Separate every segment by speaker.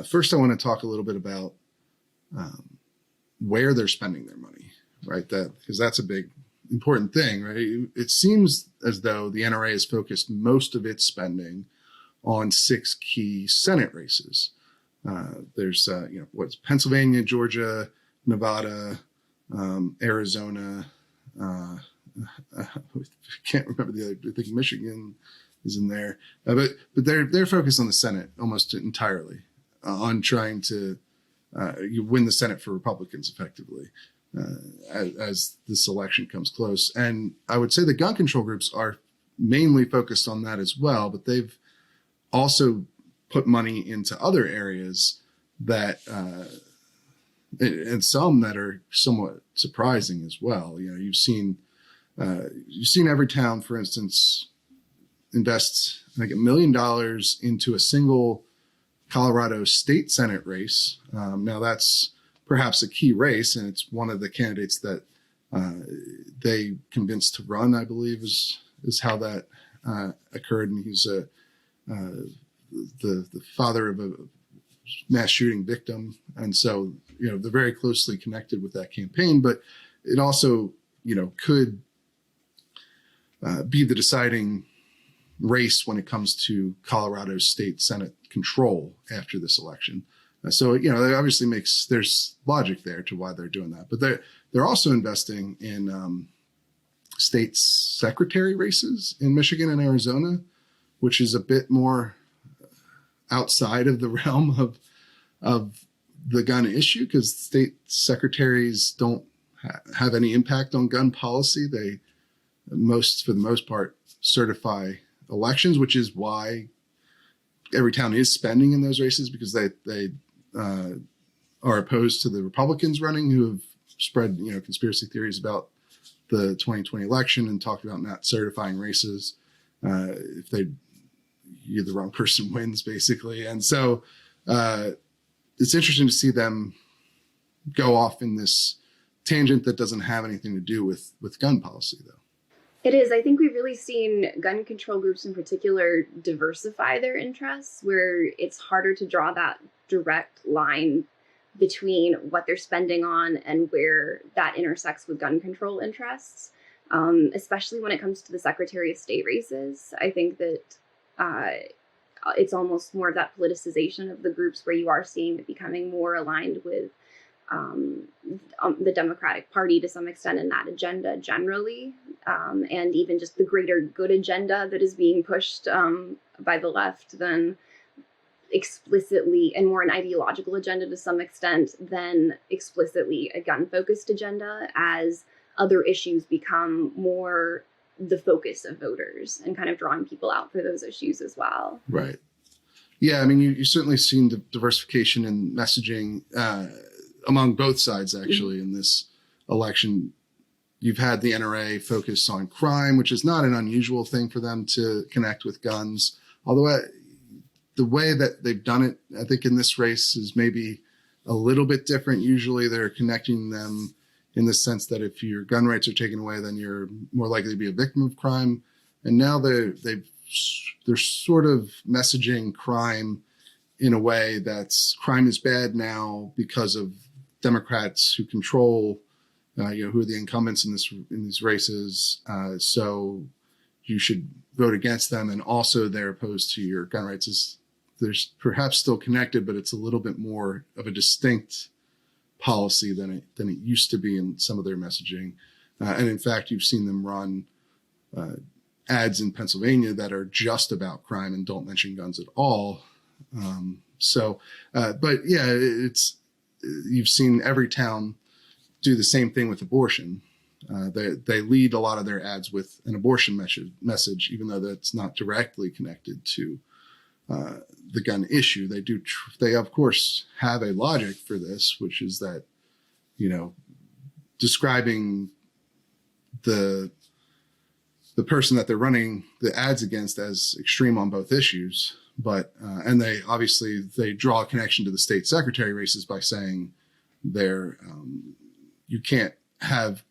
Speaker 1: First, I want to talk a little bit about where they're spending their money, right? Because that's a big important thing, right? It seems as though the NRA has focused most of its spending on 6 key Senate races. There's, what's Pennsylvania, Georgia, Nevada, Arizona. I can't remember the other. I think Michigan is in there, but they're focused on the Senate almost entirely, on trying to win the Senate for Republicans effectively as this election comes close. And I would say the gun control groups are mainly focused on that as well, but they've also put money into other areas that, and some that are somewhat surprising as well. You've seen Everytown, for instance, invest like $1 million into a single Colorado state Senate race. Now that's perhaps a key race, and it's one of the candidates that they convinced to run, I believe, is how that occurred. And he's the father of a mass shooting victim, and so they're very closely connected with that campaign. But it also could be the deciding race when it comes to Colorado state Senate control after this election. So it obviously there's logic there to why they're doing that, but they're also investing in state secretary races in Michigan and Arizona, which is a bit more outside of the realm of the gun issue, because state secretaries don't have any impact on gun policy. They for the most part certify elections, which is why Everytown is spending in those races, because they are opposed to the Republicans running, who have spread conspiracy theories about the 2020 election and talked about not certifying races if the wrong person wins, basically. And so it's interesting to see them go off in this tangent that doesn't have anything to do with gun policy, though.
Speaker 2: It is. I think we've really seen gun control groups in particular diversify their interests, where it's harder to draw that direct line between what they're spending on and where that intersects with gun control interests, especially when it comes to the Secretary of State races. I think that it's almost more of that politicization of the groups, where you are seeing it becoming more aligned with the Democratic Party to some extent in that agenda generally, and even just the greater good agenda that is being pushed by the left than explicitly, and more an ideological agenda to some extent than explicitly a gun-focused agenda, as other issues become more the focus of voters and kind of drawing people out for those issues as well.
Speaker 1: Right. Yeah, I mean, you certainly seen the diversification in messaging among both sides, actually, in this election. You've had the NRA focus on crime, which is not an unusual thing for them to connect with guns. Although the way that they've done it, I think, in this race is maybe a little bit different. Usually they're connecting them in the sense that if your gun rights are taken away, then you're more likely to be a victim of crime. And now they're sort of messaging crime in a way that's crime is bad now because of Democrats who control, who are the incumbents in these races. So you should vote against them. And also they're opposed to your gun rights. They're perhaps still connected, but it's a little bit more of a distinct policy than it used to be in some of their messaging. And in fact, you've seen them run ads in Pennsylvania that are just about crime and don't mention guns at all. But yeah, you've seen Everytown do the same thing with abortion. They lead a lot of their ads with an abortion message, even though that's not directly connected to the gun issue. They of course have a logic for this, which is that, describing the person that they're running the ads against as extreme on both issues. But, and they draw a connection to the state secretary races by saying you can't have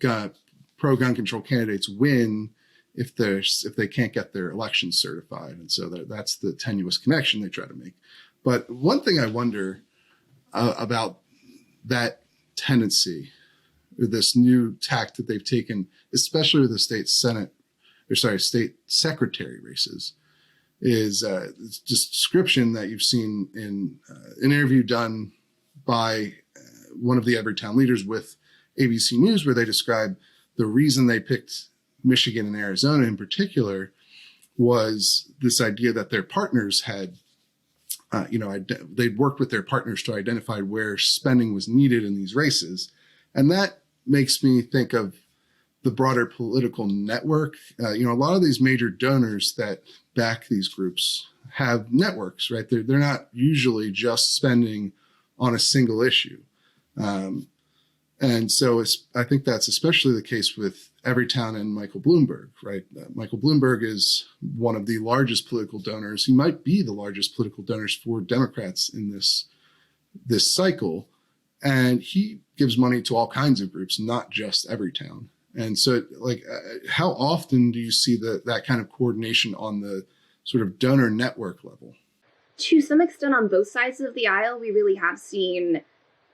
Speaker 1: pro-gun control candidates win if they can't get their elections certified. And so that's the tenuous connection they try to make. But one thing I wonder about that tendency, or this new tack that they've taken, especially with the state secretary races, is this description that you've seen in an interview done by one of the Everytown leaders with ABC News, where they describe the reason they picked Michigan and Arizona in particular was this idea that their partners had, they'd worked with their partners to identify where spending was needed in these races. And that makes me think of the broader political network. A lot of these major donors that back these groups have networks, right? They're not usually just spending on a single issue. And so I think that's especially the case with Everytown and Michael Bloomberg, right? Michael Bloomberg is one of the largest political donors. He might be the largest political donors for Democrats in this cycle. And he gives money to all kinds of groups, not just Everytown. And so, how often do you see that kind of coordination on the sort of donor network level?
Speaker 2: To some extent, on both sides of the aisle, we really have seen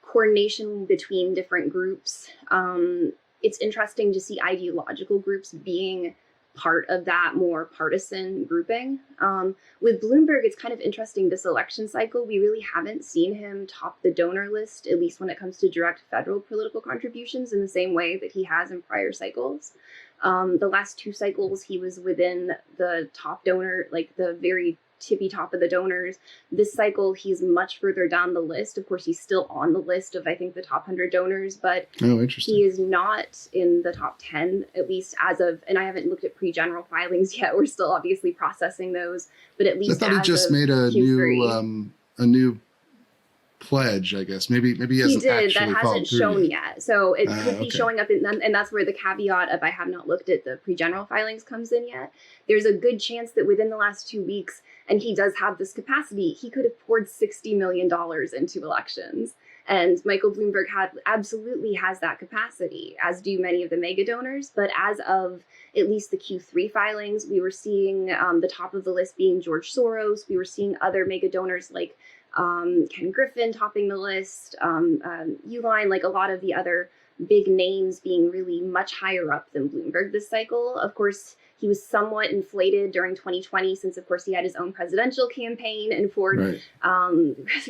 Speaker 2: coordination between different groups. It's interesting to see ideological groups being part of that more partisan grouping. With Bloomberg, it's kind of interesting this election cycle. We really haven't seen him top the donor list, at least when it comes to direct federal political contributions, in the same way that he has in prior cycles. The last two cycles, he was within the top donor, like the very tippy top of the donors. This cycle, he's much further down the list. Of course, he's still on the list of, I think, the top 100 donors, but he is not in the top 10, at least as of, and I haven't looked at pre-general filings yet. We're still obviously processing those, but at least
Speaker 1: I thought he just made a new pledge, I guess. Maybe he hasn't actually
Speaker 2: that hasn't shown yet. So it could be showing up and that's where the caveat of I have not looked at the pre-general filings comes in yet. There's a good chance that within the last 2 weeks, and he does have this capacity, he could have poured $60 million into elections. And Michael Bloomberg absolutely has that capacity, as do many of the mega donors. But as of at least the Q3 filings, we were seeing the top of the list being George Soros. We were seeing other mega donors like Ken Griffin topping the list, Uline, like a lot of the other big names being really much higher up than Bloomberg this cycle. Of course, he was somewhat inflated during 2020 since, of course, he had his own presidential campaign and poured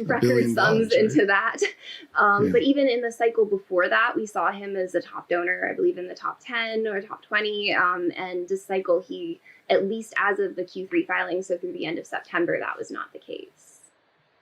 Speaker 2: record sums into that. But even in the cycle before that, we saw him as a top donor, I believe in the top 10 or top 20. And this cycle, he, at least as of the Q3 filing, so through the end of September, that was not the case.